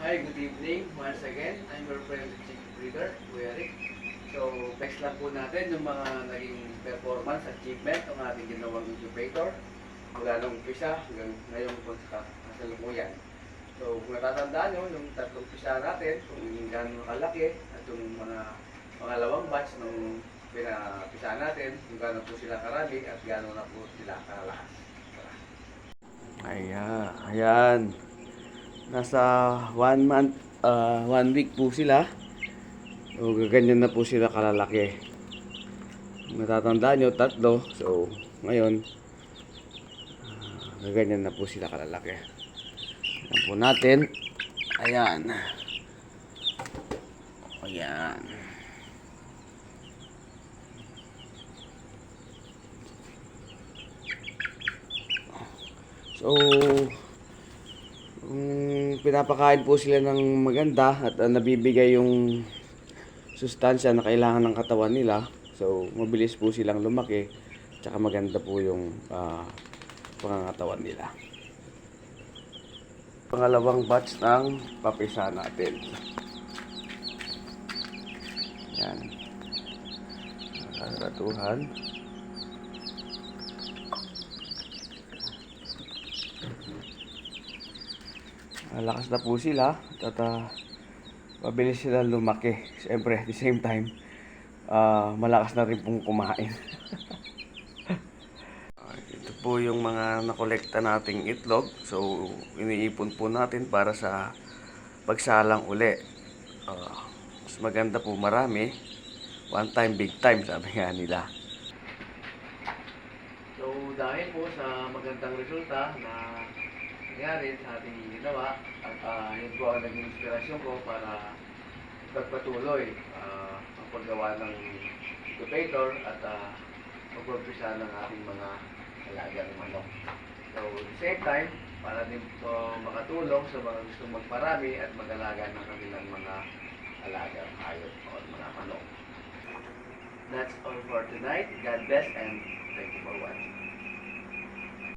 Hi, good evening once again. I'm your friend Chick Breeder, Kuya Rick. So, next lang po natin yung mga naging performance, achievement ng ating ginawang incubator. Mula nung umpisa hanggang ngayon po sa kasalukuyan. So, kung natatandaan nyo, yung tatlong umpisa natin, kung gaano kalaki, at yung mga pangalawang batch nung pinapisa natin, kung gaano po sila karami at gaano na po sila kalalakas. Ayan. Nasa 1 month, 1 week po sila. So, gaganyan na po sila kalalaki. Natatandaan nyo, tatlo. So, ngayon, gaganyan na po sila kalalaki. Ayan po natin. Ayan. Ayan. So, pinapakain po sila ng maganda at nabibigay yung sustansya na kailangan ng katawan nila. So, mabilis po silang lumaki. Tsaka maganda po yung pangangatawan nila. Pangalawang batch ng papisa natin. Yan. Nakakatuhan. Malakas na po sila at mabilis sila lumaki. Siyempre, at the same time, malakas na rin pong kumain. Ito po yung mga nakolekta nating itlog. So, iniipon po natin para sa pagsalang uli. Mas maganda po marami. One time, big time, sabi nga nila. So, dahil po sa magandang resulta na nangyari sa ating ginawa, at yun po ang naging inspirasyon ko para pagpatuloy ang paggawa ng incubator at pag-umpisa ng ating mga alagang manok. So, at the same time, para din po makatulong sa mga gustong magparami at mag-alaga ng kanilang mga alagang hayop o mga manok. That's all for tonight. God bless and thank you for watching.